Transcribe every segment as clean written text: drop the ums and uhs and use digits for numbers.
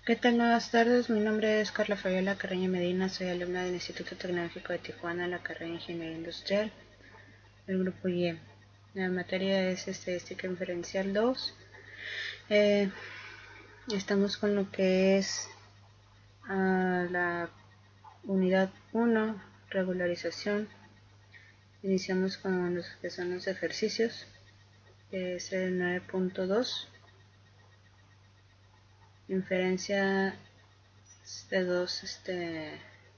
¿Qué tal? Buenas tardes. Mi nombre es Carla Fabiola Carreño Medina. Soy alumna del Instituto Tecnológico de Tijuana, la carrera de Ingeniería Industrial, el grupo Y. La materia es Estadística Inferencial 2. Eh, Estamos con lo que es la unidad 1, regularización. Iniciamos con los que son los ejercicios, que es el 9.2, inferencia de dos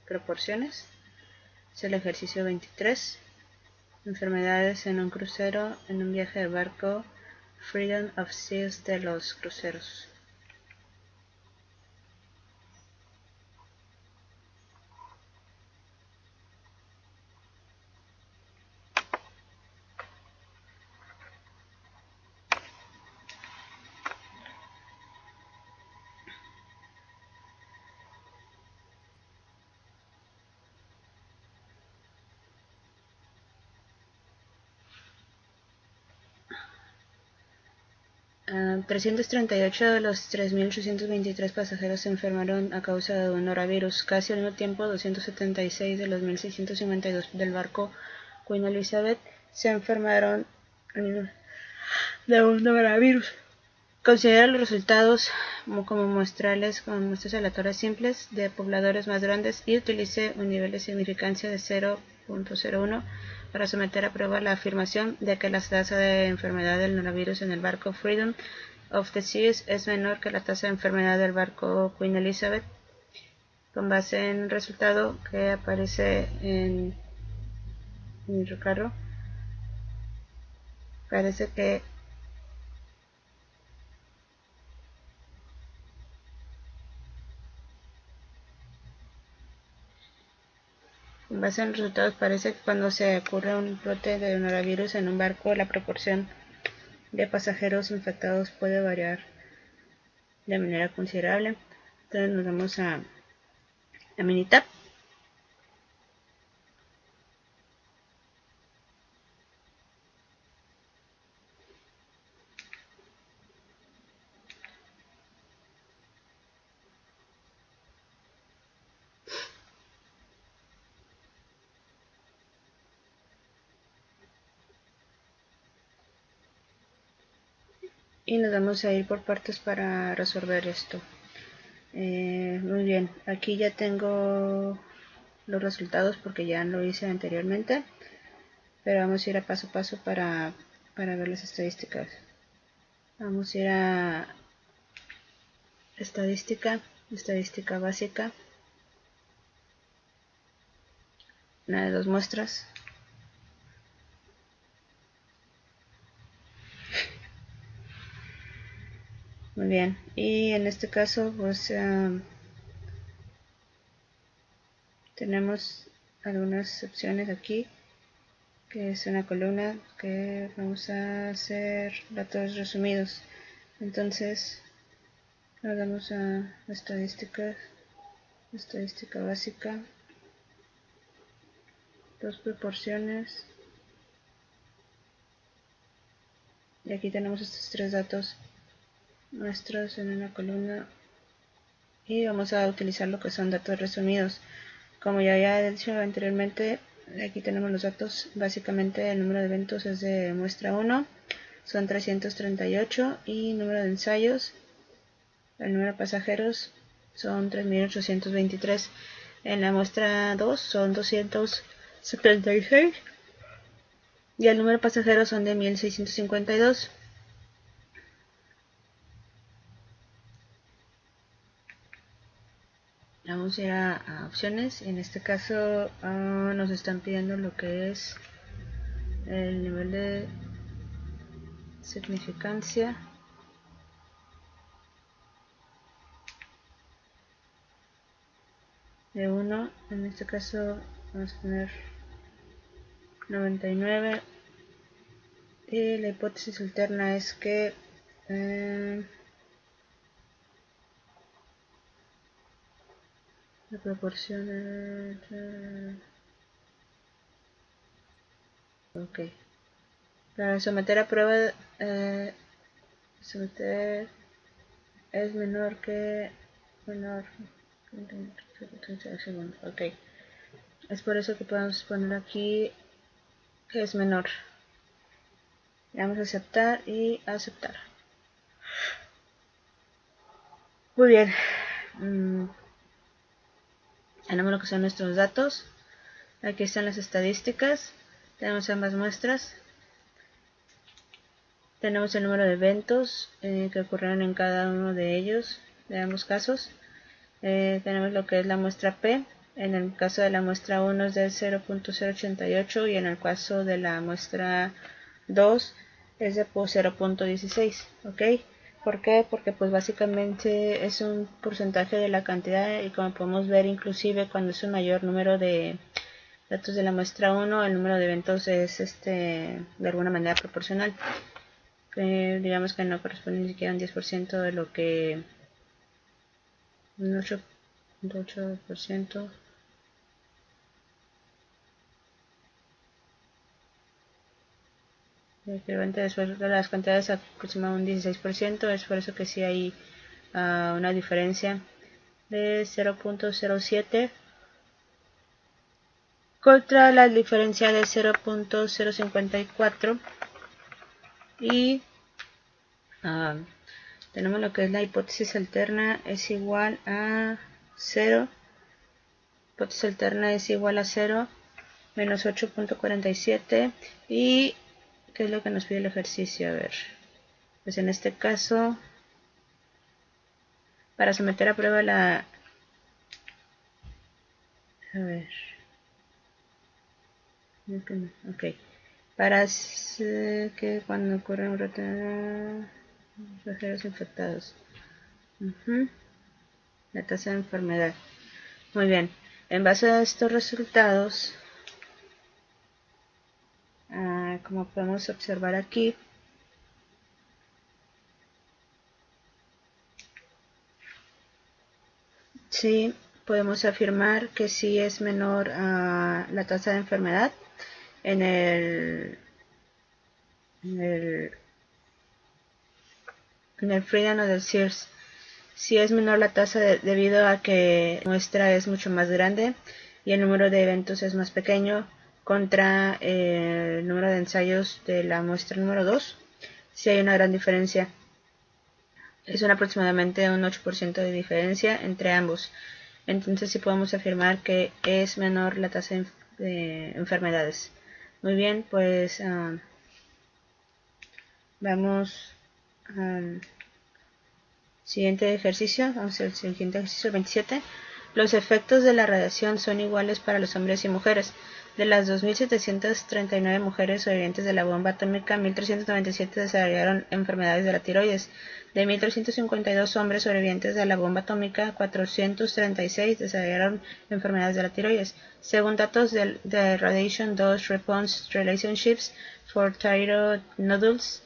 proporciones. Es el ejercicio 23. Enfermedades en un crucero en un viaje de barco Freedom of Seas de los cruceros. Uh, 338 de los 3.823 pasajeros se enfermaron a causa de un norovirus. Casi al mismo tiempo, 276 de los 1.652 del barco Queen Elizabeth se enfermaron de un norovirus. Considera los resultados como muestrales con muestras aleatorias simples de pobladores más grandes y utilice un nivel de significancia de 0.01 para someter a prueba la afirmación de que la tasa de enfermedad del norovirus en el barco Freedom of the Seas es menor que la tasa de enfermedad del barco Queen Elizabeth. Con base en el resultado que aparece en mi recargo, parece que en base en los resultados parece que cuando se ocurre un brote de norovirus en un barco, la proporción de pasajeros infectados puede variar de manera considerable. Entonces nos vamos a Minitab. Y nos vamos a ir por partes para resolver esto. Muy bien, aquí ya tengo los resultados porque ya lo hice anteriormente, pero vamos a ir a paso para ver las estadísticas. Vamos a ir a estadística básica, una de dos muestras. Muy bien, y en este caso pues tenemos algunas opciones aquí, que es una columna que vamos a hacer datos resumidos. Entonces nos damos a estadística básica, dos proporciones, y aquí tenemos estos tres datos nuestros en una columna y vamos a utilizar lo que son datos resumidos. Como ya había dicho anteriormente, aquí tenemos los datos. Básicamente el número de eventos es de muestra 1, son 338, y número de ensayos, el número de pasajeros son 3.823. En la muestra 2 son 276 y el número de pasajeros son de 1.652. Vamos a ir a opciones. En este caso nos están pidiendo lo que es el nivel de significancia de 1. En este caso vamos a poner 99, y la hipótesis alterna es que la proporción ok, para someter a prueba someter es menor que menor. Ok, es por eso que podemos poner aquí que es menor. Le damos a aceptar y aceptar. Muy bien. Tenemos lo que son nuestros datos. Aquí están las estadísticas. Tenemos ambas muestras. Tenemos el número de eventos que ocurrieron en cada uno de ellos, de ambos casos. Tenemos lo que es la muestra P. En el caso de la muestra 1 es de 0.088 y en el caso de la muestra 2 es de 0.16. ¿Ok? ¿Por qué? Porque pues básicamente es un porcentaje de la cantidad y como podemos ver inclusive cuando es un mayor número de datos de la muestra 1, el número de eventos es de alguna manera proporcional. Digamos que no corresponde ni siquiera a un 10% de lo que un 8.8%. Equivalente después de las cantidades aproximadamente un 16%, es por eso que sí hay una diferencia de 0.07 contra la diferencia de 0.054 y tenemos lo que es la hipótesis alterna es igual a 0, hipótesis alterna es igual a 0 menos 8.47 y ¿qué es lo que nos pide el ejercicio? A ver, pues en este caso para someter a prueba la... A ver... Ok. Para que cuando ocurre un brote de pasajeros infectados. La tasa de enfermedad. Muy bien. En base a estos resultados, como podemos observar aquí, sí podemos afirmar que sí es menor la tasa de enfermedad en el Freedom o del Sears. Si es menor la tasa debido a que la muestra es mucho más grande y el número de eventos es más pequeño contra el número de ensayos de la muestra número 2. Si hay una gran diferencia. Es aproximadamente un 8% de diferencia entre ambos. Entonces sí podemos afirmar que es menor la tasa de enfermedades. Muy bien, pues vamos al siguiente ejercicio. Vamos al siguiente ejercicio 27. Los efectos de la radiación son iguales para los hombres y mujeres. De las 2.739 mujeres sobrevivientes de la bomba atómica, 1.397 desarrollaron enfermedades de la tiroides. De 1.352 hombres sobrevivientes de la bomba atómica, 436 desarrollaron enfermedades de la tiroides. Según datos de Radiation Dose Response Relationships for Thyroid Nodules,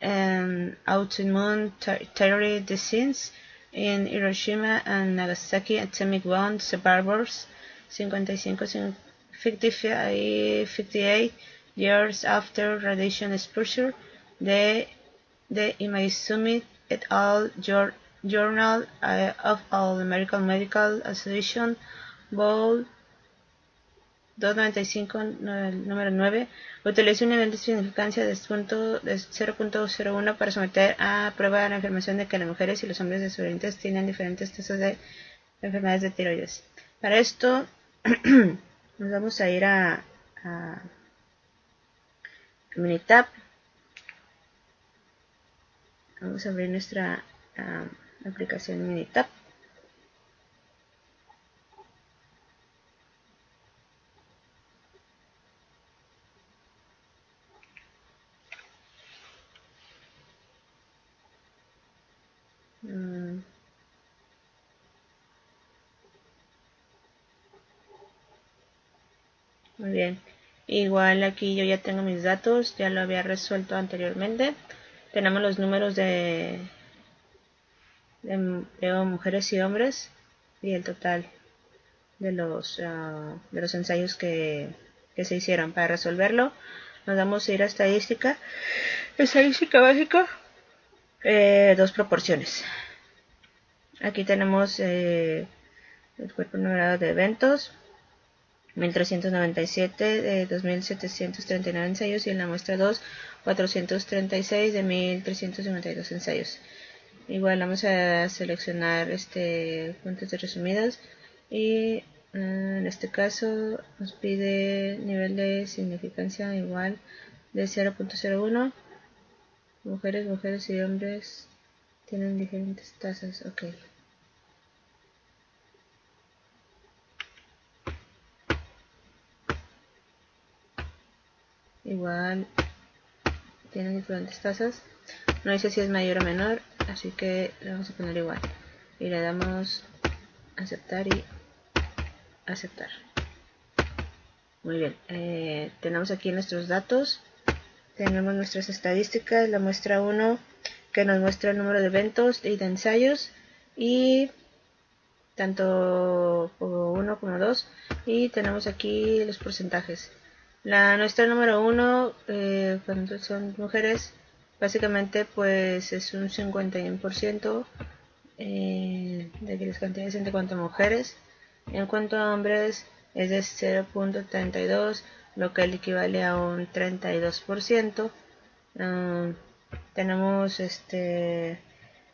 autoimmune thyroid disease in Hiroshima and Nagasaki atomic bomb survivors 58 years after radiation exposure. The Imaizumi et al. Journal of the American Medical Association, Vol. 295, número 9, utiliza un nivel de significancia de 0.01 para someter a prueba la afirmación de que las mujeres y los hombres de sobrevivientes tienen diferentes tasas de enfermedades de tiroides. Para esto nos vamos a ir a Minitab. Vamos a abrir nuestra aplicación Minitab. Muy bien, igual aquí yo ya tengo mis datos, ya lo había resuelto anteriormente. Tenemos los números de mujeres y hombres y el total de los ensayos que se hicieron. Para resolverlo nos vamos a ir a estadística básica, dos proporciones. Aquí tenemos el cuerpo numerado de eventos, 1397 de 2739 ensayos, y en la muestra 2, 436 de 1352 ensayos. Igual vamos a seleccionar puntos de resumidas, y en este caso nos pide nivel de significancia igual de 0.01. Mujeres y hombres tienen diferentes tasas. Ok. Igual tienen diferentes tasas. No dice si es mayor o menor, así que le vamos a poner igual. Y le damos aceptar y aceptar. Muy bien. Tenemos aquí nuestros datos. Tenemos nuestras estadísticas. La muestra 1 que nos muestra el número de eventos y de ensayos. Y tanto 1 como 2. Y tenemos aquí los porcentajes. Nuestra número 1, cuando son mujeres, básicamente pues es un 51% de que las cantidades entre cuanto a mujeres. En cuanto a hombres es de 0.32, lo que equivale a un 32%. Tenemos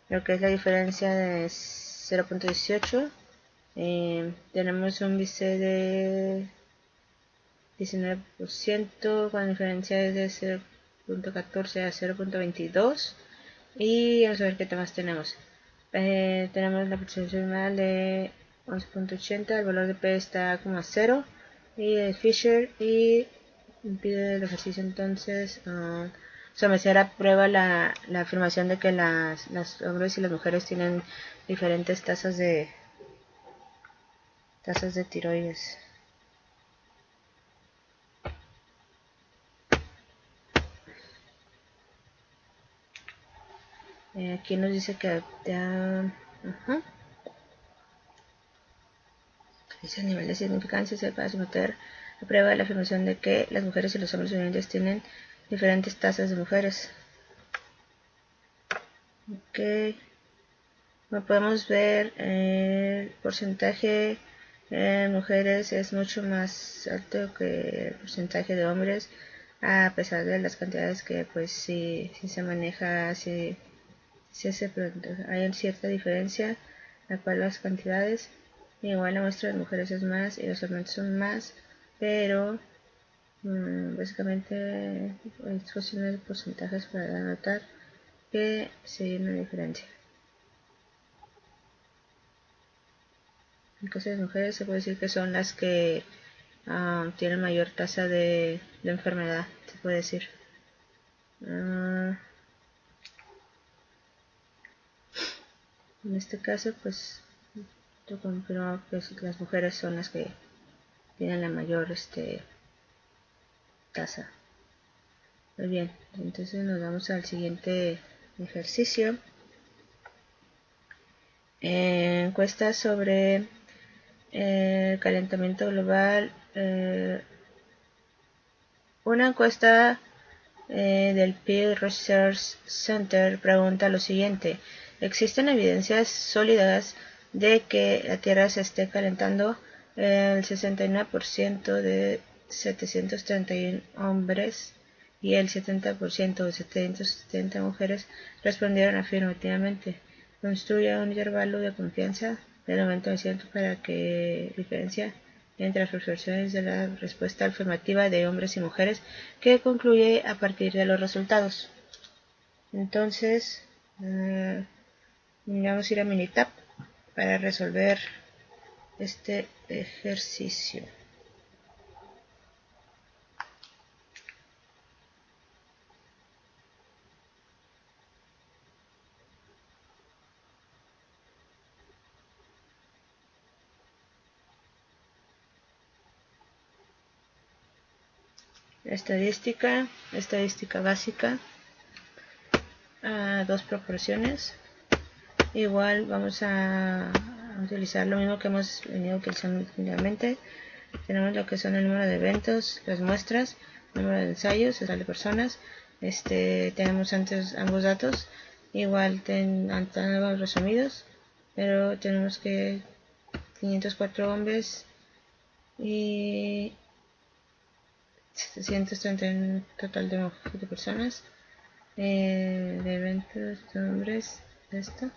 lo que es la diferencia de 0.18. Tenemos un vice de 19%, con diferencia de 0.14 a 0.22. y vamos a ver qué temas tenemos. Tenemos la participación normal de 11.80, el valor de P está como a 0, y el Fisher, y impide el ejercicio. Entonces someter a prueba la afirmación de que las hombres y las mujeres tienen diferentes tasas de tiroides. Aquí nos dice que dice el nivel de significancia se puede someter a prueba de la afirmación de que las mujeres y los hombres vivientes tienen diferentes tasas de mujeres. Ok, como podemos ver, el porcentaje en mujeres es mucho más alto que el porcentaje de hombres, a pesar de las cantidades que pues sí se maneja, sí hay cierta diferencia, la cual las cantidades, igual la muestra de mujeres es más y los hombres son más, pero básicamente es cuestión de porcentajes para notar que sí hay una diferencia. En caso de mujeres se puede decir que son las que tienen mayor tasa de enfermedad, se puede decir. En este caso pues yo confirmo que las mujeres son las que tienen la mayor tasa. Muy bien, entonces nos vamos al siguiente ejercicio. Encuesta sobre el calentamiento global. Una encuesta del Pew Research Center pregunta lo siguiente: ¿existen evidencias sólidas de que la Tierra se esté calentando? El 69% de 731 hombres y el 70% de 770 mujeres respondieron afirmativamente. Construye un intervalo de confianza del 90% para que diferencia entre las observaciones de la respuesta afirmativa de hombres y mujeres, que concluye a partir de los resultados. Entonces, vamos a ir a Minitab para resolver este ejercicio. Estadística básica, dos proporciones. Igual vamos a utilizar lo mismo que hemos venido utilizando últimamente. Tenemos lo que son el número de eventos, las muestras, el número de ensayos, total de personas. Tenemos antes ambos datos, igual ambos resumidos. pero tenemos que 504 hombres y 731 total de personas, de eventos de hombres, esto,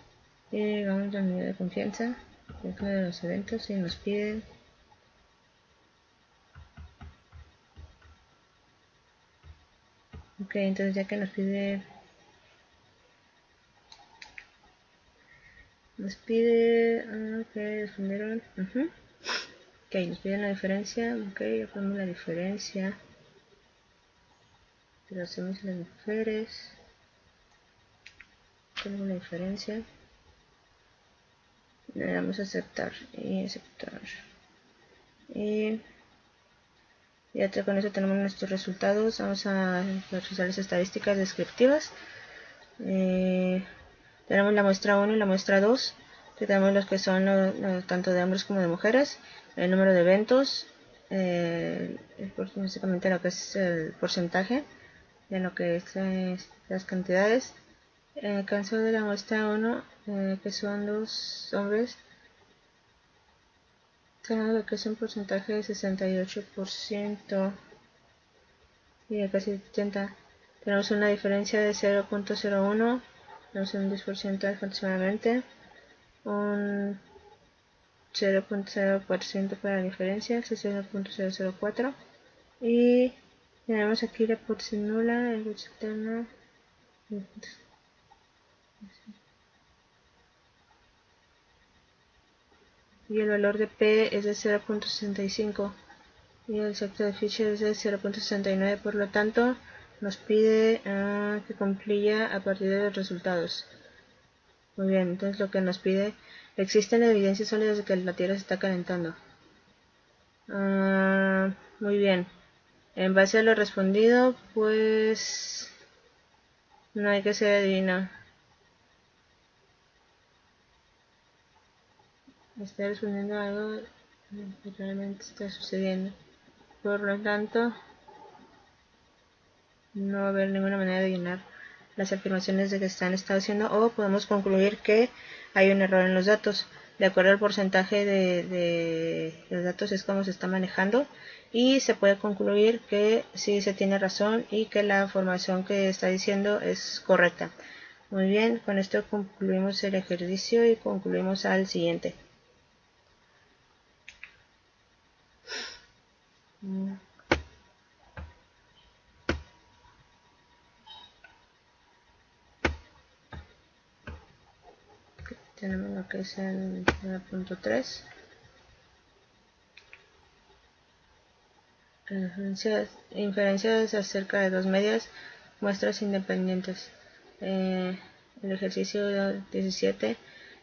y llegamos al nivel de confianza dentro de los eventos y nos piden ok, entonces ya que nos pide ok, respondieron ok, nos piden la diferencia, ok, ya ponemos la diferencia de los hombres y las mujeres, ponemos la diferencia, le damos a aceptar y aceptar y ya con eso tenemos nuestros resultados. Vamos a realizar las estadísticas descriptivas. Tenemos la muestra 1 y la muestra 2, que tenemos los que son tanto de hombres como de mujeres, el número de eventos, básicamente lo que es el porcentaje de lo que es las cantidades. En el caso de la muestra 1, que son los hombres, tenemos lo que es un porcentaje de 68% y de casi 70%. Tenemos una diferencia de 0.01, tenemos un 10% aproximadamente, un 0.0% para la diferencia, es 0.004, y tenemos aquí la posición nula, el externo, y el valor de P es de 0.65 y el sector de Fisher es de 0.69, por lo tanto nos pide que concluya a partir de los resultados. Muy bien, entonces lo que nos pide, existen evidencias sólidas de que la Tierra se está calentando. Muy bien, en base a lo respondido, pues no hay que ser adivino. Está respondiendo a algo que realmente está sucediendo. Por lo tanto, no va a haber ninguna manera de llenar las afirmaciones de que están estableciendo, o podemos concluir que hay un error en los datos. De acuerdo al porcentaje de los datos es como se está manejando, y se puede concluir que sí se tiene razón y que la información que está diciendo es correcta. Muy bien, con esto concluimos el ejercicio y concluimos al siguiente. Tenemos lo que es el 9.3. Inferencias acerca de dos medias, muestras independientes. El ejercicio 17,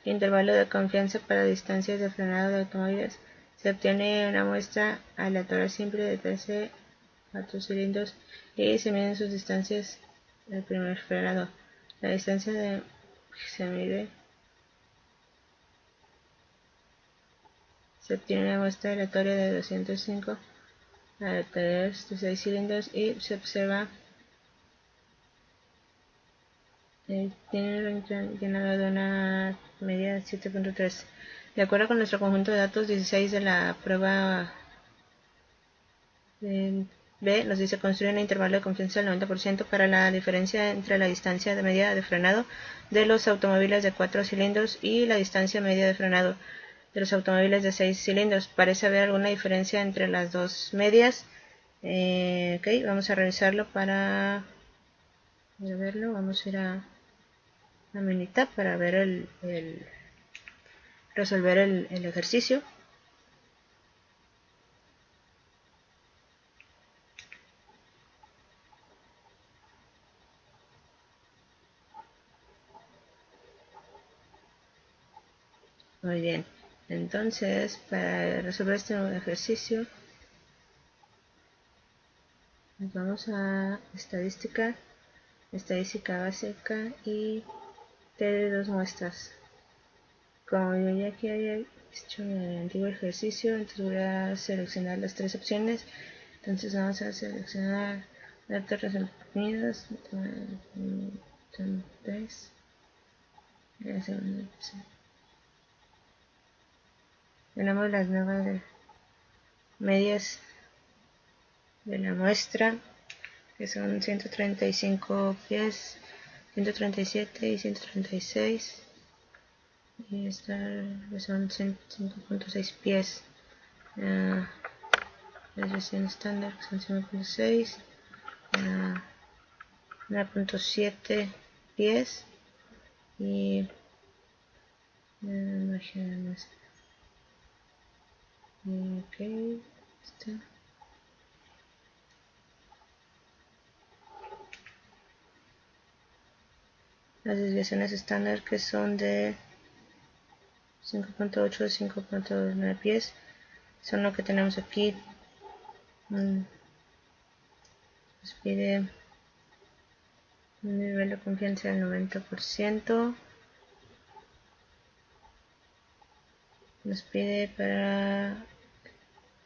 intervalo de confianza para distancias de frenado de automóviles. Se obtiene una muestra aleatoria simple de 13 4 cilindros y se miden sus distancias del primer frenado. La distancia se mide. Se obtiene una muestra aleatoria de 205 aleatorios de 6 cilindros y se observa tiene llenado de una media de 7.3. De acuerdo con nuestro conjunto de datos 16 de la prueba B, nos dice construir un intervalo de confianza del 90% para la diferencia entre la distancia de media de frenado de los automóviles de 4 cilindros y la distancia media de frenado de los automóviles de 6 cilindros. Parece haber alguna diferencia entre las dos medias. Ok, vamos a revisarlo para verlo. Vamos a ir a Minitab para ver resolver el ejercicio. Muy bien, entonces para resolver este ejercicio nos vamos a estadística básica y T de dos muestras. Como yo ya aquí había hecho el antiguo ejercicio, entonces voy a seleccionar las tres opciones. Entonces vamos a seleccionar datos resumidos, son tres, la segunda opción. Tenemos las nuevas medias de la muestra, que son 135 pies, 137 y 136. Y esta son 5.6 pies. La versión estándar que son 5.6, 9.7 pies y ok, está. Las desviaciones estándar, que son de 5.8 a 5.9 pies, son lo que tenemos aquí. Nos pide un nivel de confianza del 90%. Nos pide para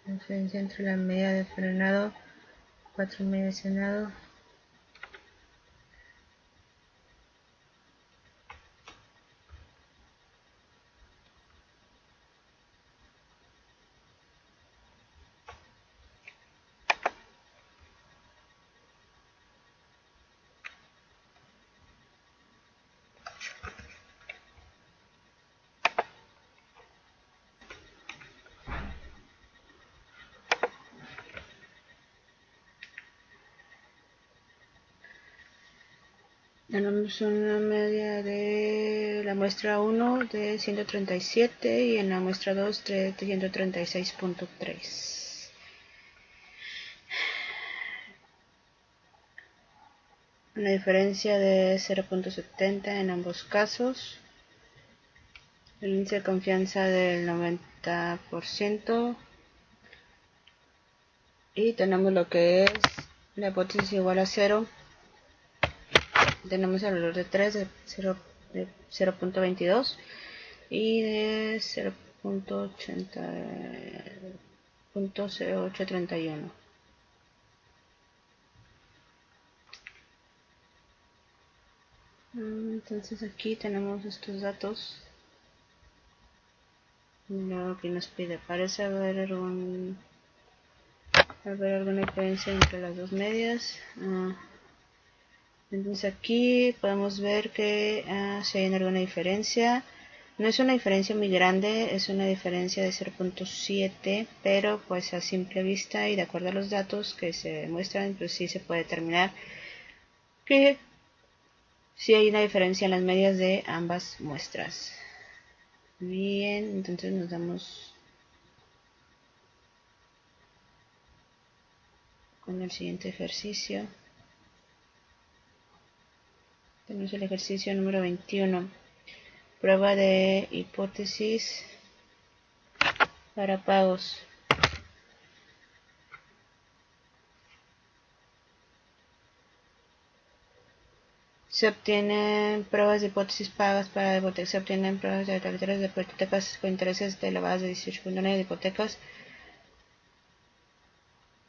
la diferencia entre la media de frenado, 4 medias de frenado. Tenemos una media de la muestra 1 de 137 y en la muestra 2 de 136.3. Una diferencia de 0.70 en ambos casos. El índice de confianza del 90%. Y tenemos lo que es la hipótesis igual a 0. Tenemos el valor de 3 de 0.22 y de 0.0831. Entonces aquí tenemos estos datos. Lo que nos pide, parece haber alguna diferencia entre las dos medias. Entonces aquí podemos ver que si hay alguna diferencia. No es una diferencia muy grande, es una diferencia de 0.7, pero pues a simple vista y de acuerdo a los datos que se muestran, pues sí se puede determinar que sí hay una diferencia en las medias de ambas muestras. Bien, entonces nos damos con el siguiente ejercicio. Tenemos el ejercicio número 21. Prueba de hipótesis para pagos. Se obtienen pruebas de hipótesis pagas para hipotecas. Se obtienen pruebas de totales de hipotecas con intereses elevados de 18.9 de hipotecas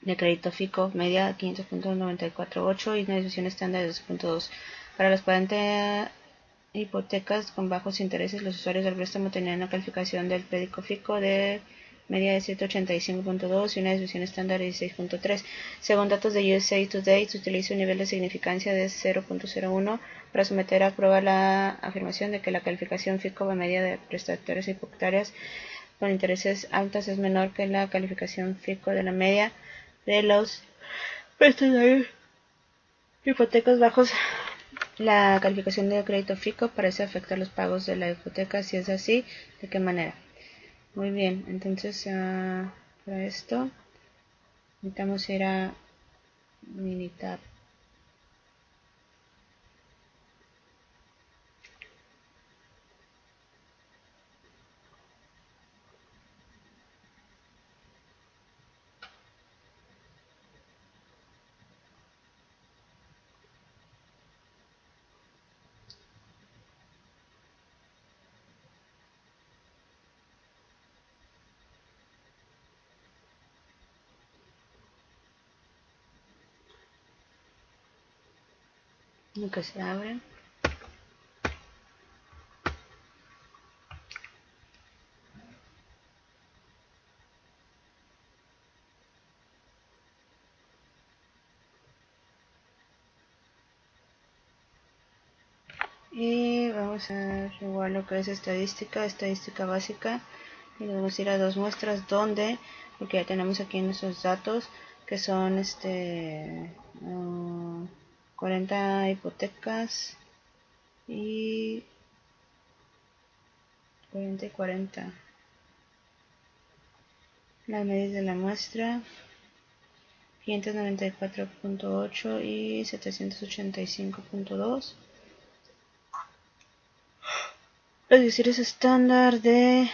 de crédito FICO media 500.948 y una disposición estándar de 2.2. Para las 40 hipotecas con bajos intereses, los usuarios del préstamo tenían una calificación del crédito FICO de media de 185.2 y una desviación estándar de 16.3. Según datos de USA Today, se utiliza un nivel de significancia de 0.01 para someter a prueba la afirmación de que la calificación FICO media de prestadores hipotecarias con intereses altos es menor que la calificación FICO de la media de los prestadores hipotecas bajos. La calificación de crédito FICO parece afectar los pagos de la hipoteca. Si es así, ¿de qué manera? Muy bien, entonces para esto necesitamos ir a Minitab. Lo que se abre. Y vamos a ver igual lo que es estadística básica, y nos vamos a ir a dos muestras donde, porque ya tenemos aquí nuestros datos que son 40 hipotecas y 40 y 40 las medidas de la muestra 594.8 y 785.2. Los diésel estándar de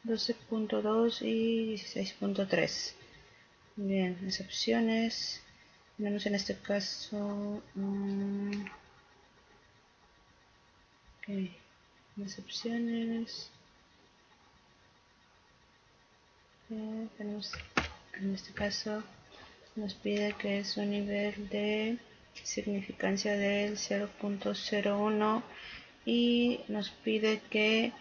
12.2 y 16.3. Bien, excepciones. Tenemos en este caso excepciones. Tenemos en este caso nos pide que es un nivel de significancia del 0.01 y nos pide que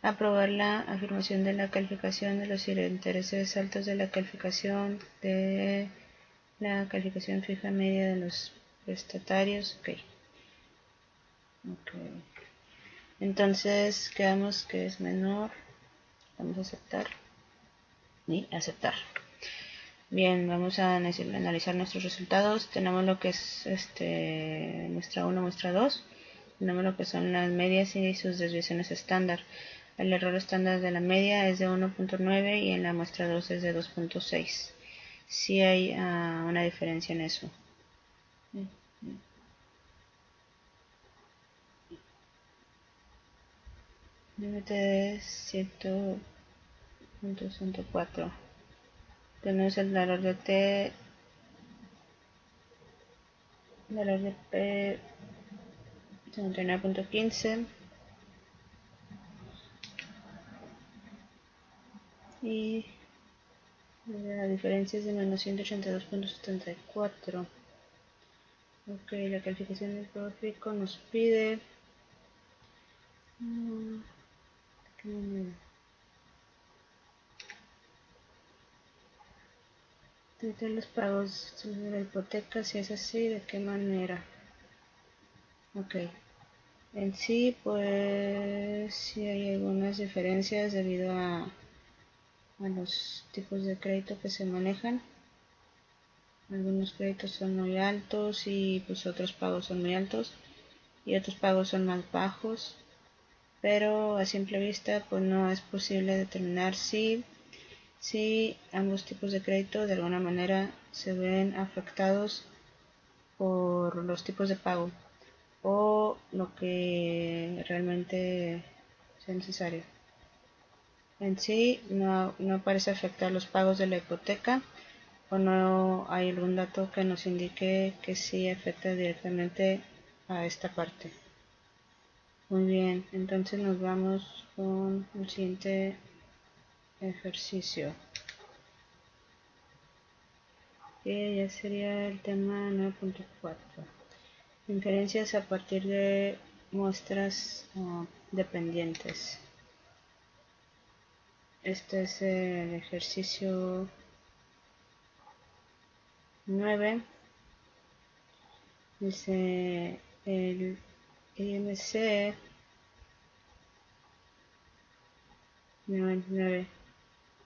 aprobar la afirmación de la calificación de los intereses altos de la calificación fija media de los prestatarios. Ok. Entonces quedamos que es menor. Vamos a aceptar y aceptar. Bien, vamos a analizar nuestros resultados. Tenemos lo que es muestra 1, muestra 2. Tenemos lo que son las medias y sus desviaciones estándar. El error estándar de la media es de 1.9 y en la muestra 2 es de 2.6. Sí hay una diferencia en eso. Límite de 100.104. Tenemos el valor de T, valor de P 79.15 y la diferencia es de menos 182.74. Ok, la calificación del gráfico nos pide ¿qué manera? De los pagos de la hipoteca, si es así, ¿de qué manera? Ok, en sí pues sí hay algunas diferencias debido a los tipos de crédito que se manejan. Algunos créditos son muy altos y pues otros pagos son muy altos y otros pagos son más bajos, pero a simple vista pues no es posible determinar si ambos tipos de crédito de alguna manera se ven afectados por los tipos de pago o lo que realmente sea necesario. En sí no parece afectar los pagos de la hipoteca, o no hay algún dato que nos indique que sí afecta directamente a esta parte. Muy bien, entonces nos vamos con el siguiente ejercicio, que ya sería el tema 9.4. Inferencias a partir de muestras dependientes. Este es el ejercicio 9. Dice el IMC 99.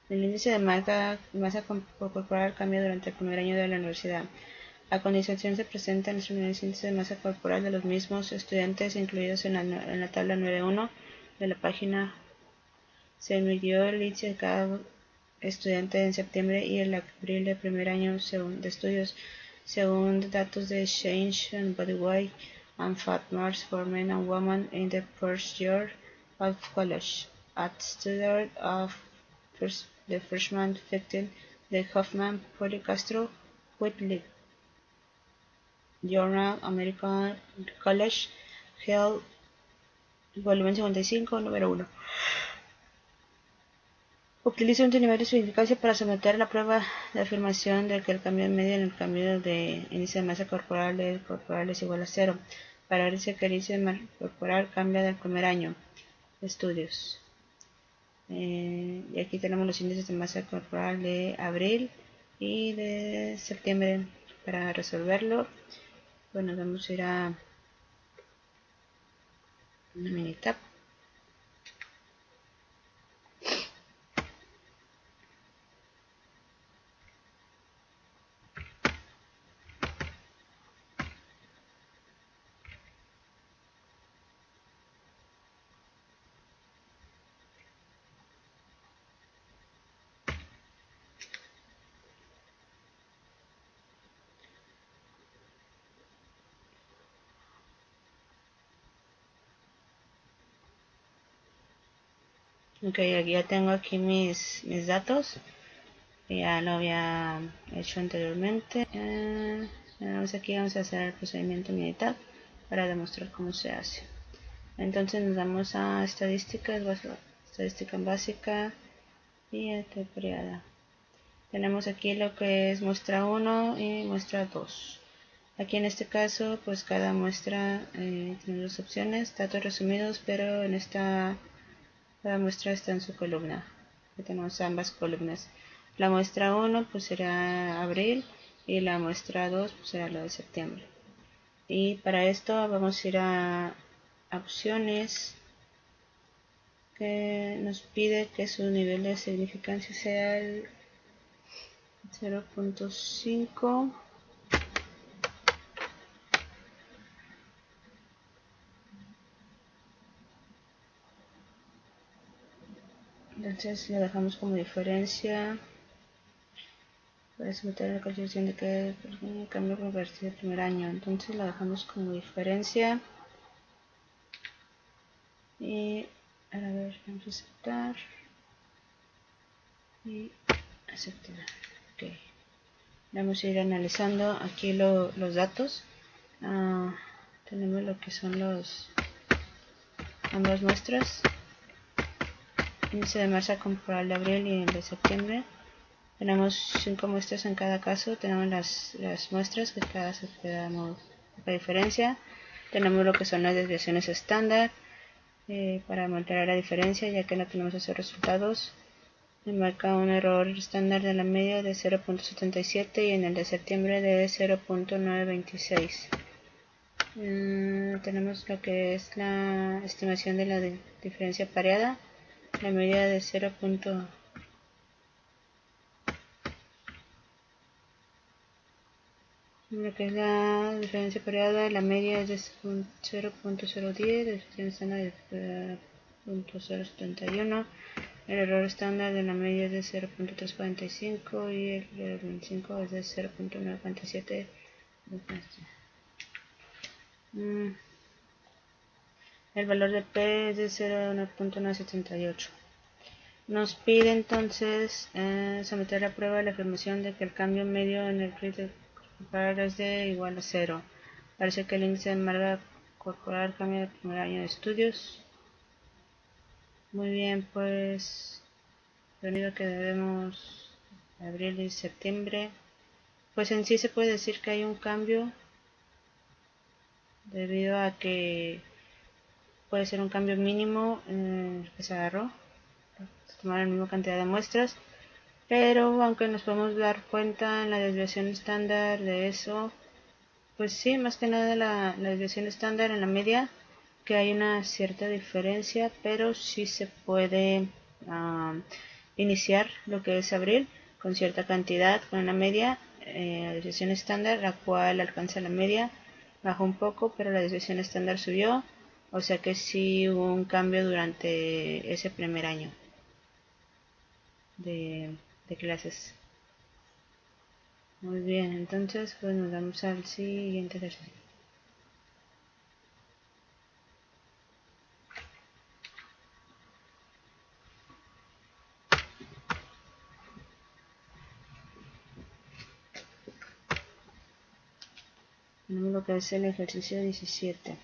El índice de masa corporal cambia durante el primer año de la universidad. A continuación se presentan los primeros índices de masa corporal de los mismos estudiantes incluidos en la tabla 9.1 de la página. Se midió el índice de cada estudiante en septiembre y en abril del primer año de estudios, según datos de Change and Body Weight and Fat Mass for Men and Women in the first year of college. At student of the freshman 15, the Hoffman Polycastro Whitley Journal American College Health, volumen 55, número 1. Utiliza un nivel de significancia para someter la prueba de afirmación de que el cambio medio en el cambio de índice de masa corporal es igual a 0. Para decir que el índice de masa corporal cambia del primer año de estudios. Y aquí tenemos los índices de masa corporal de abril y de septiembre. Para resolverlo, bueno, vamos a ir a una mini tab. Ok, ya tengo aquí mis datos, ya lo había hecho anteriormente. Aquí vamos a hacer el procedimiento militar para demostrar cómo se hace. Entonces nos vamos a estadísticas, estadística básica y periodo. Tenemos aquí lo que es muestra 1 y muestra 2. Aquí en este caso, pues cada muestra tiene dos opciones, datos resumidos, pero en esta cada muestra está en su columna. Aquí tenemos ambas columnas. La muestra 1 pues será abril y la muestra 2 pues será la de septiembre. Y para esto vamos a ir a opciones, que nos pide que su nivel de significancia sea el 0.5. Entonces lo dejamos como diferencia. Para someter la calculación de que el cambio convertido el primer año. Entonces lo dejamos como diferencia. Y ahora a ver, vamos a aceptar. Y aceptar. Ok. Vamos a ir analizando aquí los datos. Tenemos lo que son ambas muestras. Índice de masa corporal de abril y el de septiembre. Tenemos 5 muestras en cada caso. Tenemos las muestras que cada se quedamos la diferencia. Tenemos lo que son las desviaciones estándar para mantener la diferencia, ya que no tenemos esos resultados. Me marca un error estándar de la media de 0.77 y en el de septiembre de 0.926. Tenemos lo que es la estimación de la diferencia pareada, la media de 0. Lo que es la diferencia pareada, la media es de 0.010, la desviación estándar de 0.071, el error estándar de la media es de 0.345 y el de 25 es de 0.947. El valor de P es de 0.978. Nos pide entonces someter a prueba la afirmación de que el cambio medio en el crédito corporal es de igual a 0. Parece que el índice de masa corporal cambia el primer año de estudios. Muy bien, pues debido a que debemos abril y septiembre, pues en sí se puede decir que hay un cambio debido a que puede ser un cambio mínimo que se agarró, se tomaron la misma cantidad de muestras, pero aunque nos podemos dar cuenta en la desviación estándar de eso, pues sí, más que nada la desviación estándar en la media, que hay una cierta diferencia, pero sí se puede iniciar lo que es abril con cierta cantidad, con una media, la desviación estándar, la cual alcanza la media, bajó un poco, pero la desviación estándar subió, o sea que sí hubo un cambio durante ese primer año de clases. Muy bien, entonces pues nos vamos al siguiente ejercicio. Tenemos lo que es el ejercicio 17.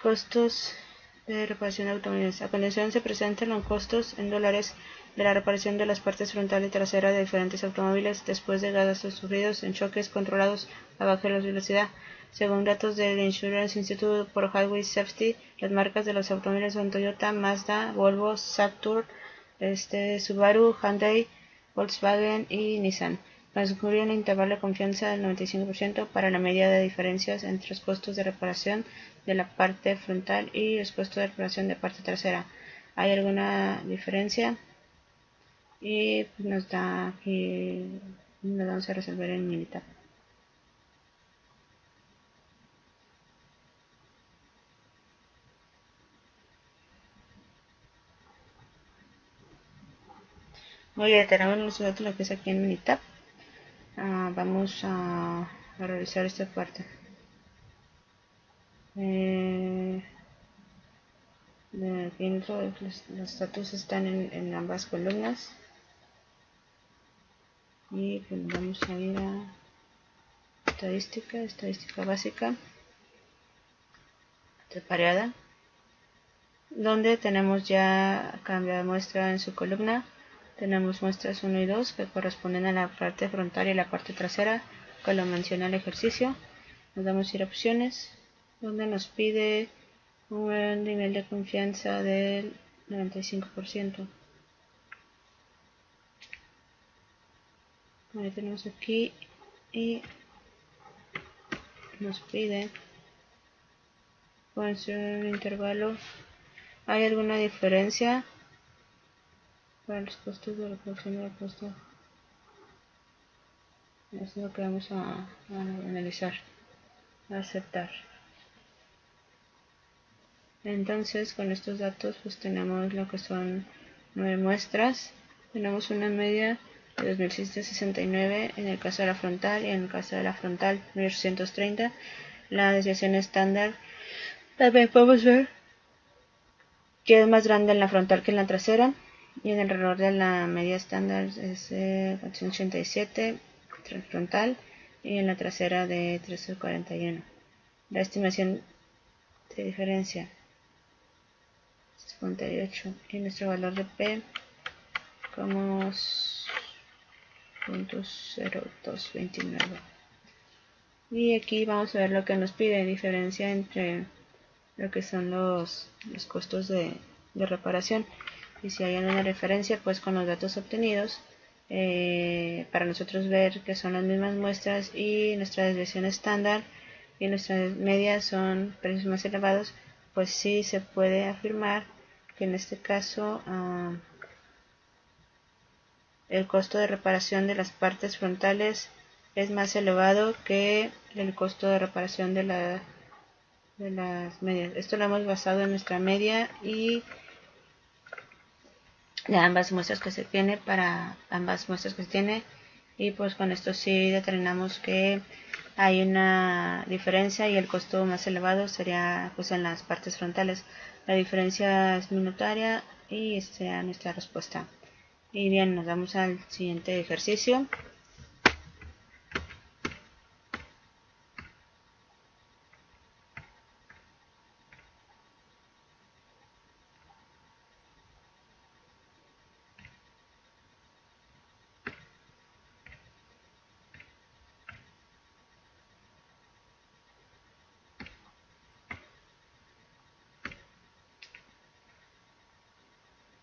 Costos de reparación de automóviles. A continuación se presentan los costos en dólares de la reparación de las partes frontal y trasera de diferentes automóviles después de gastos sufridos en choques controlados a baja velocidad. Según datos del Insurance Institute for Highway Safety, las marcas de los automóviles son Toyota, Mazda, Volvo, Saturn, Subaru, Hyundai, Volkswagen y Nissan. Transcurrió un intervalo de confianza del 95% para la medida de diferencias entre los costos de reparación de la parte frontal y los costos de reparación de parte trasera. ¿Hay alguna diferencia? Y pues nos da aquí, nos vamos a resolver en Minitab. Muy bien, tenemos nosotros lo que es aquí en Minitab. Vamos a realizar esta parte. Aquí los datos están en ambas columnas. Y pues vamos a ir a estadística básica, separada, donde tenemos ya cambio de muestra en su columna. Tenemos muestras 1 y 2 que corresponden a la parte frontal y la parte trasera, que lo menciona el ejercicio. Nos vamos a ir a opciones, donde nos pide un nivel de confianza del 95%. Ahí tenemos aquí y nos pide construir un intervalo. ¿Hay alguna diferencia para los costos de reproducción del costo? Eso es lo que vamos a analizar, a aceptar. Entonces, con estos datos pues tenemos lo que son 9 muestras. Tenemos una media de 2669 en el caso de la frontal, y en el caso de la frontal 1830. La desviación estándar también podemos ver que es más grande en la frontal que en la trasera, y en el error de la media estándar es 487 frontal y en la trasera de 341. La estimación de diferencia 58 y nuestro valor de P como 0.0229. Y aquí vamos a ver lo que nos pide, diferencia entre lo que son los costos de reparación, y si hay alguna referencia pues con los datos obtenidos, para nosotros ver que son las mismas muestras y nuestra desviación estándar y nuestras medias son precios más elevados, pues sí se puede afirmar que en este caso el costo de reparación de las partes frontales es más elevado que el costo de reparación de las medias. Esto lo hemos basado en nuestra media y de ambas muestras que se tiene, y pues con esto sí determinamos que hay una diferencia y el costo más elevado sería pues en las partes frontales. La diferencia es minutaria y esta sería nuestra respuesta. Y bien, nos vamos al siguiente ejercicio.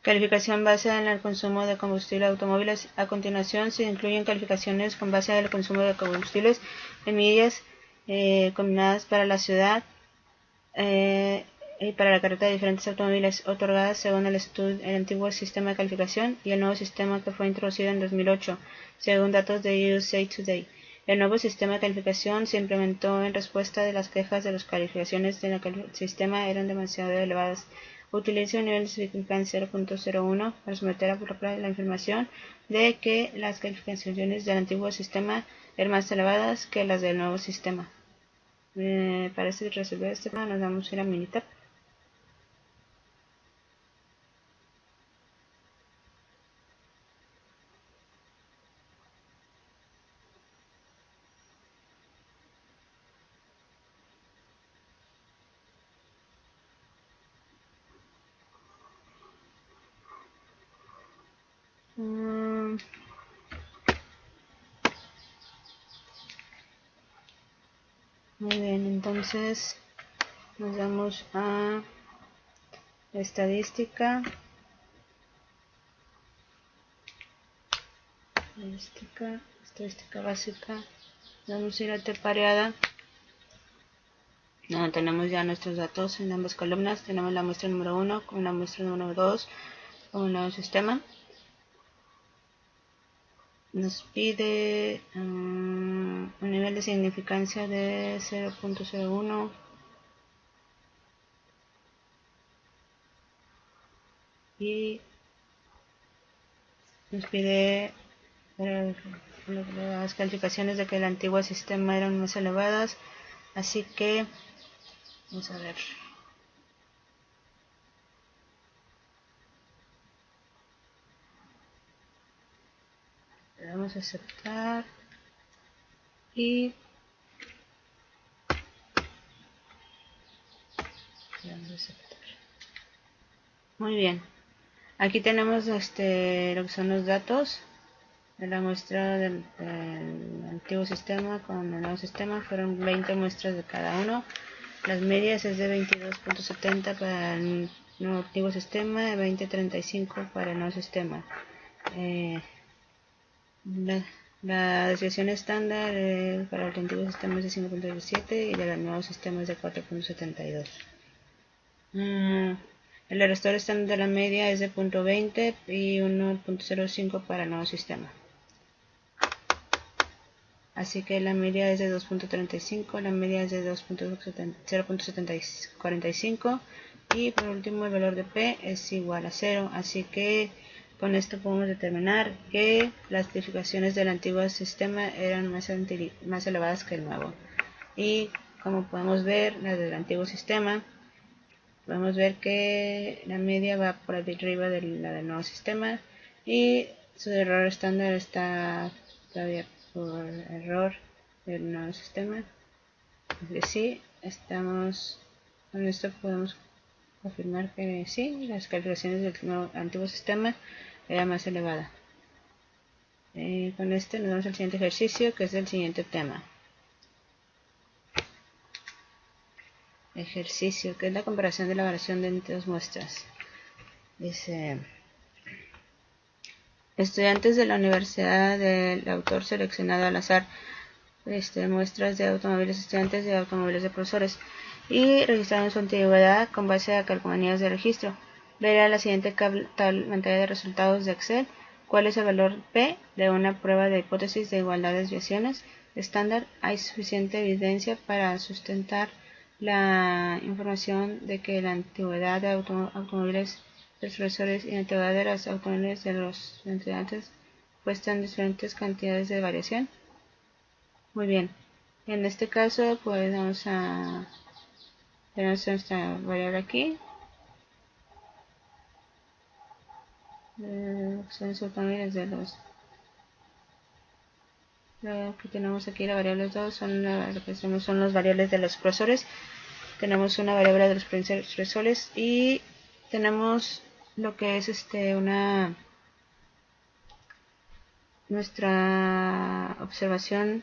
Calificación basada en el consumo de combustible de automóviles. A continuación se incluyen calificaciones con base en el consumo de combustibles en millas combinadas para la ciudad y para la carretera de diferentes automóviles, otorgadas según el antiguo sistema de calificación y el nuevo sistema que fue introducido en 2008, según datos de USA Today. El nuevo sistema de calificación se implementó en respuesta de las quejas de las calificaciones del sistema eran demasiado elevadas. Utiliza un nivel de significancia 0.01 para someter a la información de que las calificaciones del antiguo sistema eran más elevadas que las del nuevo sistema. Para resolver este problema nos vamos a ir a Minitab. Muy bien, entonces nos vamos a estadística estadística básica. Vamos a ir a T pareada. Tenemos ya nuestros datos en ambas columnas. Tenemos la muestra número 1 con la muestra número 2 con un nuevo sistema. Nos pide un nivel de significancia de 0.01 y nos pide las calificaciones de que el antiguo sistema eran más elevadas, así que vamos a ver. Le damos a aceptar y le damos a aceptar. Muy bien, aquí tenemos lo que son los datos de la muestra del antiguo sistema con el nuevo sistema. Fueron 20 muestras de cada uno. Las medias es de 22.70 para el nuevo antiguo sistema y 20.35 para el nuevo sistema. La desviación estándar para el antiguo sistema es de 5.17 y del nuevo sistema es de 4.72. El error estándar de la media es de 0.20 y 1.05 para el nuevo sistema. Así que la media es de 2.35, la media es de 0.45 y por último el valor de P es igual a 0. Así que con esto podemos determinar que las calificaciones del antiguo sistema eran más elevadas que el nuevo. Y como podemos ver, las del antiguo sistema, podemos ver que la media va por arriba de la del nuevo sistema y su error estándar está todavía por error del nuevo sistema. Sí, con esto podemos confirmar que sí, las calificaciones del antiguo sistema era más elevada. Con este nos vamos al siguiente ejercicio, que es el siguiente tema. Ejercicio, que es la comparación de la variación de dos muestras. Dice: estudiantes de la universidad del autor seleccionado al azar muestras de automóviles estudiantes de automóviles de profesores y registraron su antigüedad con base a calcomanías de registro. Verá la siguiente pantalla de resultados de Excel. ¿Cuál es el valor P de una prueba de hipótesis de igualdad de desviaciones estándar? Hay suficiente evidencia para sustentar la información de que la antigüedad de automóviles de los profesores y la antigüedad de los automóviles de los estudiantes muestran diferentes cantidades de variación. Muy bien, en este caso pues vamos a tener nuestra variable aquí. Son automóviles de los que tenemos aquí, la variable 2 son lo que hacemos son las variables de los profesores. Tenemos una variable de los profesores y tenemos lo que es nuestra observación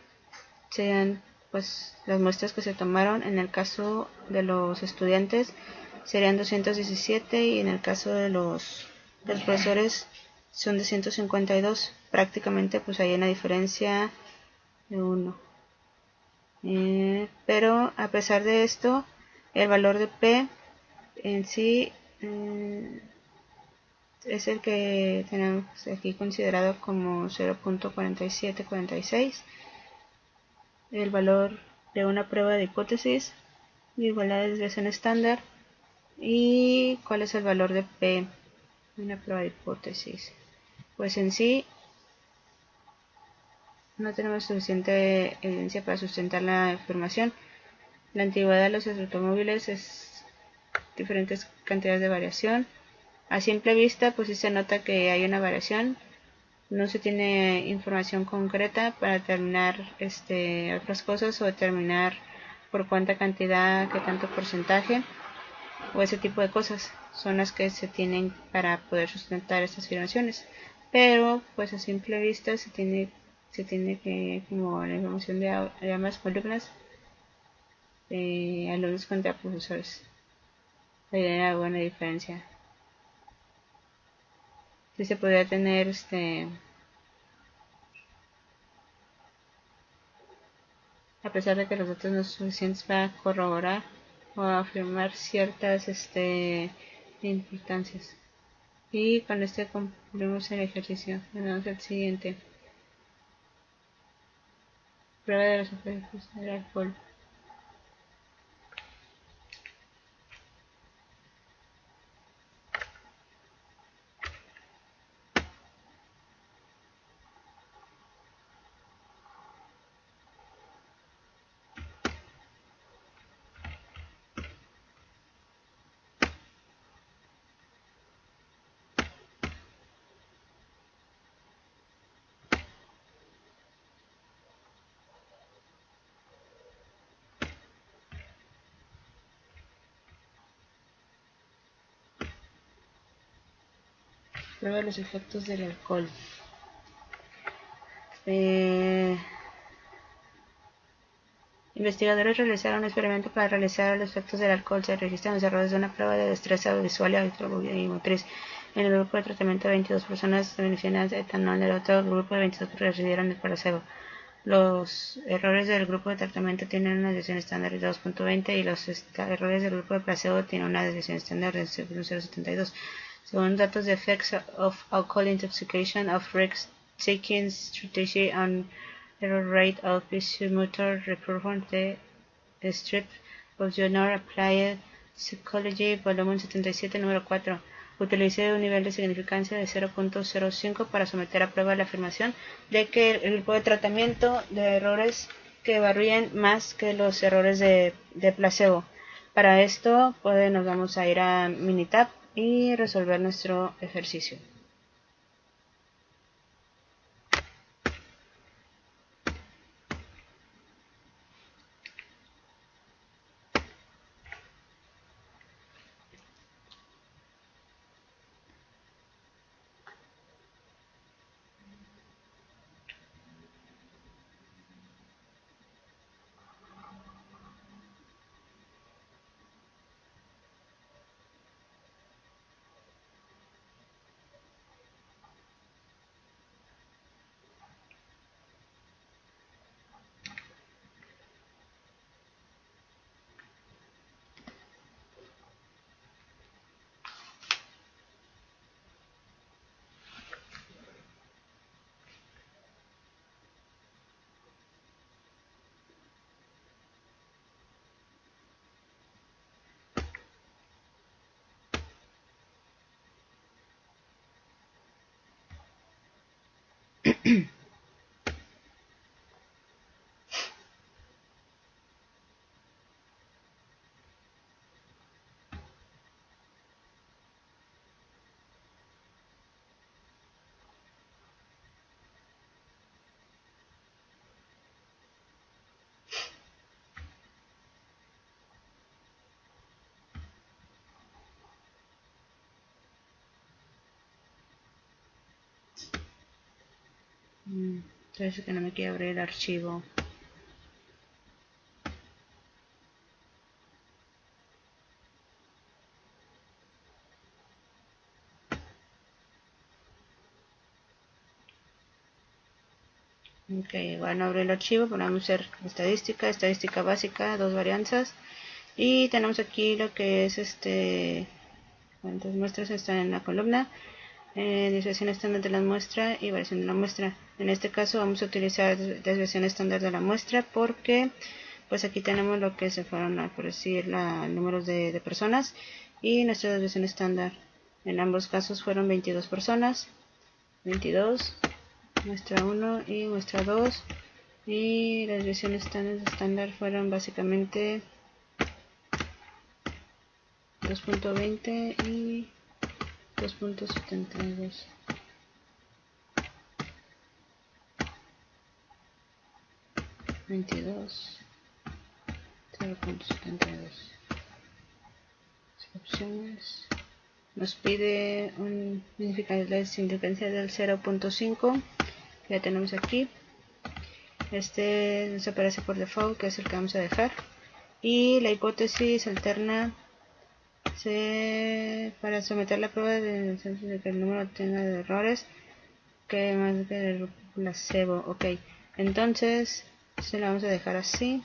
serían pues las muestras que se tomaron. En el caso de los estudiantes serían 217 y en el caso de los profesores son de 152. Prácticamente pues hay una diferencia de 1. Pero a pesar de esto, el valor de P en sí es el que tenemos aquí considerado como 0.4746. El valor de una prueba de hipótesis de igualdad de desviación estándar y cuál es el valor de P de una prueba de hipótesis. Pues en sí no tenemos suficiente evidencia para sustentar la afirmación. La antigüedad de los automóviles es diferentes cantidades de variación. A simple vista pues sí se nota que hay una variación. No se tiene información concreta para determinar otras cosas o determinar por cuánta cantidad, qué tanto porcentaje o ese tipo de cosas son las que se tienen para poder sustentar estas afirmaciones. Pero pues a simple vista se tiene que, como la información de ambas columnas, alumnos contra profesores, hay una buena diferencia. Sí se podría tener a pesar de que los datos no son suficientes para corroborar o afirmar ciertas importancias. Y con este concluimos el ejercicio. Vamos al siguiente. Prueba de los efectos del alcohol. Prueba de los efectos del alcohol. Investigadores realizaron un experimento para realizar los efectos del alcohol. Se registran los errores de una prueba de destreza visual y motriz. En el grupo de tratamiento, 22 personas beneficiaron de etanol, en el otro grupo de 22 recibieron el placebo. Los errores del grupo de tratamiento tienen una desviación estándar de 2.20 y los errores del grupo de placebo tienen una desviación estándar de 0.72. Según datos de Effects of Alcohol Intoxication of Risk-Taking Strategy and Error Rate of Motor Performance de Strip of Journal Applied Psychology, volumen 77, número 4. Utilicé un nivel de significancia de 0.05 para someter a prueba la afirmación de que el grupo de tratamiento de errores que varían más que los errores de placebo. Para esto nos vamos a ir a Minitab y resolver nuestro ejercicio. Entonces que no me quiere abrir el archivo. Ok, igual no abre el archivo, podemos hacer estadística básica, dos varianzas. Y tenemos aquí lo que es cuántas muestras están en la columna, desviación estándar de la muestra y variación de la muestra. En este caso vamos a utilizar desviación estándar de la muestra porque pues aquí tenemos lo que se fueron por decir números de personas y nuestra desviación estándar. En ambos casos fueron 22 personas, 22, muestra 1 y muestra 2, y las desviaciones estándar fueron básicamente 2.20 y 2.72. $22, 0.72. Opciones. Nos pide la significancia del 0.5. Ya tenemos aquí. Nos aparece por default, que es el que vamos a dejar. Y la hipótesis alterna para someter la prueba de que el número tenga de errores que más que el placebo. Ok, entonces Se la vamos a dejar así.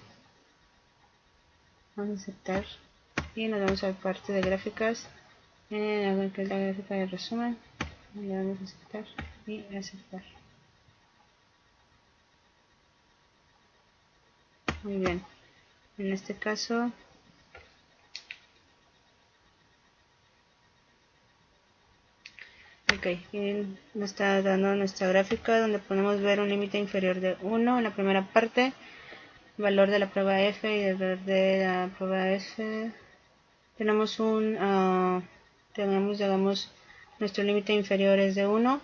Vamos a aceptar y nos vamos a la parte de gráficas, que es la gráfica de resumen. Le vamos a aceptar y aceptar. Muy bien, en este caso ok, y nos está dando nuestra gráfica donde podemos ver un límite inferior de 1 en la primera parte, valor de la prueba F y el valor de la prueba F. Tenemos digamos, nuestro límite inferior es de 1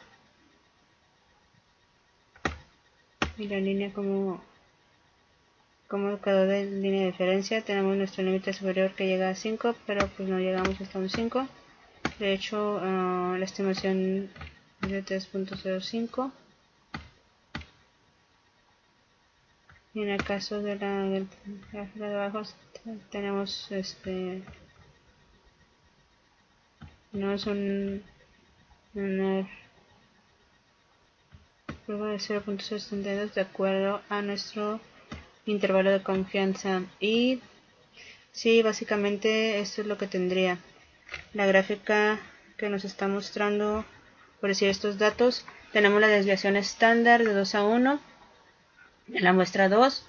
y la línea como quedó de línea de diferencia. Tenemos nuestro límite superior que llega a 5, pero pues no llegamos hasta un 5. De hecho, la estimación es de 3.05. Y en el caso de la gráfica de abajo tenemos una prueba de 0.62 de acuerdo a nuestro intervalo de confianza. Y sí, básicamente esto es lo que tendría la gráfica que nos está mostrando. Por decir estos datos, tenemos la desviación estándar de 2 a 1 en la muestra 2,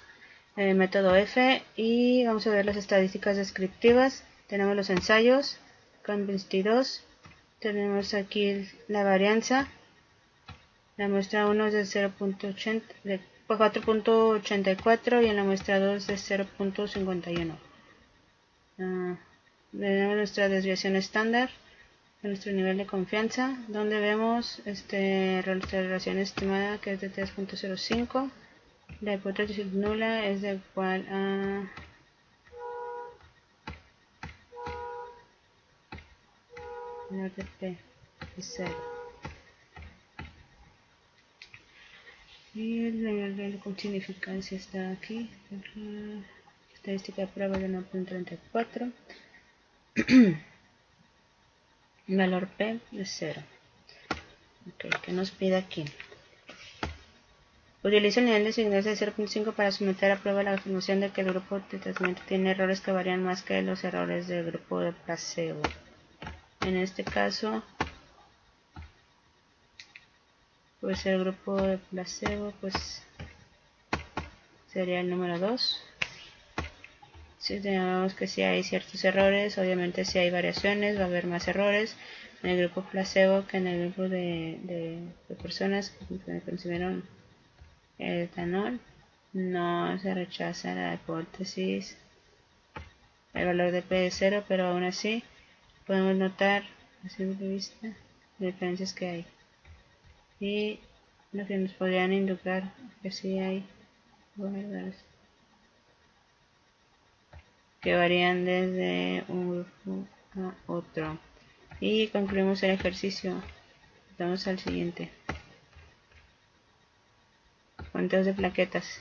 el método F, y vamos a ver las estadísticas descriptivas. Tenemos los ensayos con 22, tenemos aquí la varianza. La muestra 1 es de 4.84 y en la muestra 2 de 0.51. Tenemos nuestra desviación estándar, nuestro nivel de confianza, donde vemos nuestra relación estimada que es de 3.05. La hipótesis nula es de igual a menor de P de 0. Y el nivel de significancia está aquí. Estadística de prueba de 1.34. Valor P de 0. Ok, ¿qué nos pide aquí? Utiliza el nivel de significancia de 0.5 para someter a prueba la afirmación de que el grupo de tratamiento tiene errores que varían más que los errores del grupo de placebo. En este caso, pues el grupo de placebo pues sería el número 2. Si tenemos que si hay ciertos errores, obviamente si hay variaciones va a haber más errores en el grupo placebo que en el grupo de personas que consumieron el etanol. No se rechaza la hipótesis, el valor de P de 0, pero aún así podemos notar a simple vista las diferencias que hay y lo que nos podrían indicar que sí hay valores que varían desde un grupo a otro. Y concluimos el ejercicio. Vamos al siguiente. Conteos de plaquetas.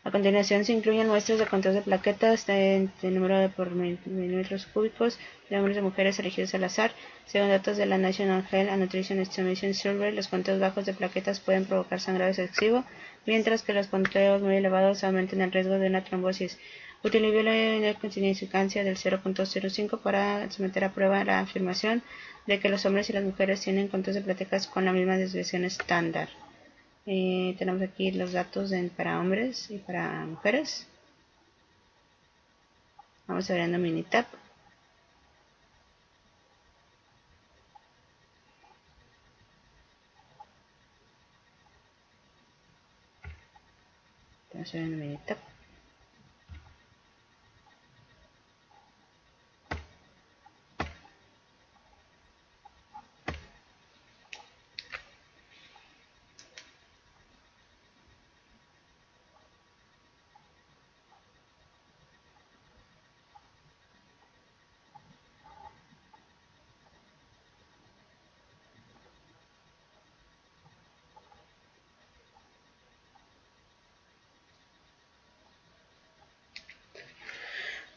A continuación se incluyen muestras de conteos de plaquetas de número por milímetros cúbicos de hombres y mujeres elegidos al azar. Según datos de la National Health and Nutrition Estimation Survey, los conteos bajos de plaquetas pueden provocar sangrado excesivo, mientras que los conteos muy elevados aumentan el riesgo de una trombosis. Utilizó la significancia del 0.05 para someter a prueba la afirmación de que los hombres y las mujeres tienen conteos de plaquetas con la misma desviación estándar. Tenemos aquí los datos para hombres y para mujeres. Vamos abriendo Minitab. Estamos abriendo Minitab.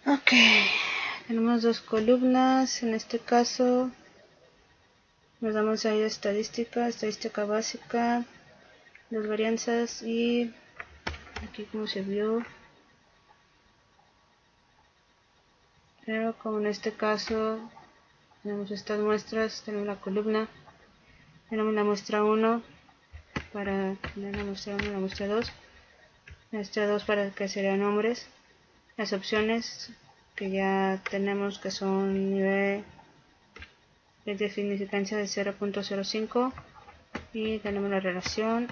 Ok, tenemos dos columnas. En este caso Nos damos ahí estadística básica, las varianzas y aquí como se vio. Pero como en este caso tenemos estas muestras, tenemos la columna, tenemos la muestra 1 para tener la muestra 1 y la muestra 2. Muestra 2 para que serían hombres. Las opciones que ya tenemos que son nivel de significancia de 0.05 y tenemos la relación.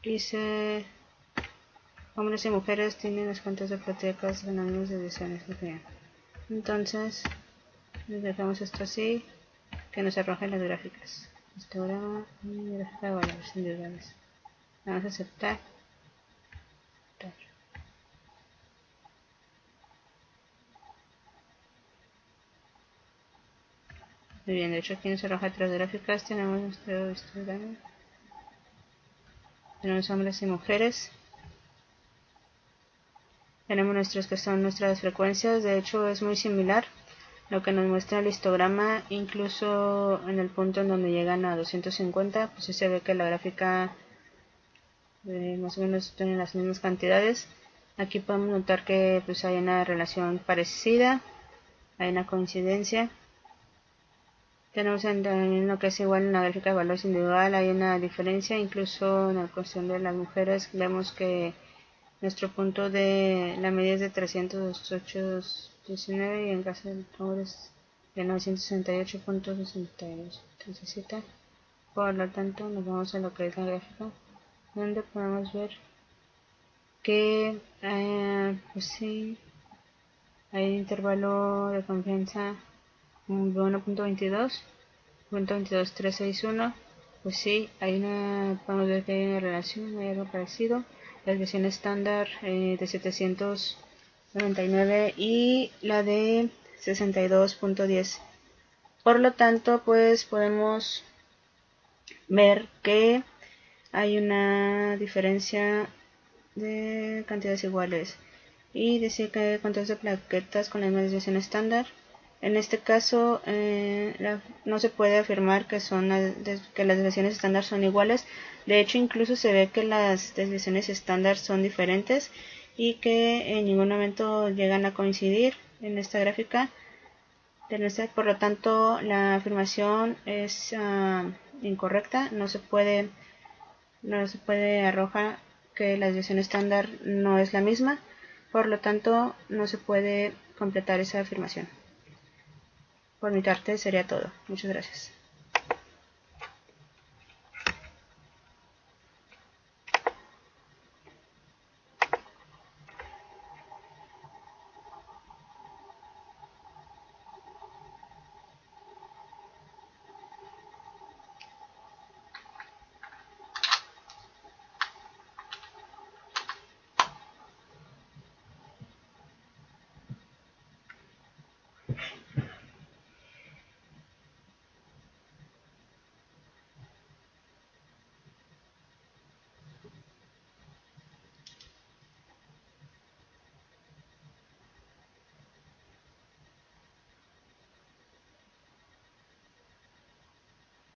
Dice hombres y mujeres tienen las cuentas de hipotecas ganando de 10 años. Entonces dejamos esto así, que nos arrojen las gráficas. Histograma y gráfica de valores individuales. Vamos a aceptar. Muy bien, de hecho aquí nos arroja 3 gráficas. Tenemos nuestro histograma. Tenemos hombres y mujeres. Tenemos nuestros que son nuestras frecuencias. De hecho es muy similar lo que nos muestra el histograma, incluso en el punto en donde llegan a 250, pues se ve que la gráfica más o menos tiene las mismas cantidades. Aquí podemos notar que pues hay una relación parecida, hay una coincidencia. Tenemos en lo que es igual en la gráfica de valores individual, hay una diferencia, incluso en la cuestión de las mujeres vemos que nuestro punto de la media es de 308.19 y en caso de hombres de 968.67. Por lo tanto nos vamos a lo que es la gráfica, donde podemos ver que pues sí, hay un intervalo de confianza de 1.22.22361. Pues sí, podemos ver que hay una relación, hay algo parecido. La desviación estándar de 799 y la de 62.10. Por lo tanto, pues podemos ver que hay una diferencia de cantidades iguales y decir que hay controles de plaquetas con la misma desviación estándar. En este caso no se puede afirmar que las desviaciones estándar son iguales. De hecho, incluso se ve que las desviaciones estándar son diferentes y que en ningún momento llegan a coincidir en esta gráfica. Por lo tanto, la afirmación es incorrecta. No se puede arrojar que la desviación estándar no es la misma. Por lo tanto, no se puede completar esa afirmación. Por mi parte sería todo. Muchas gracias.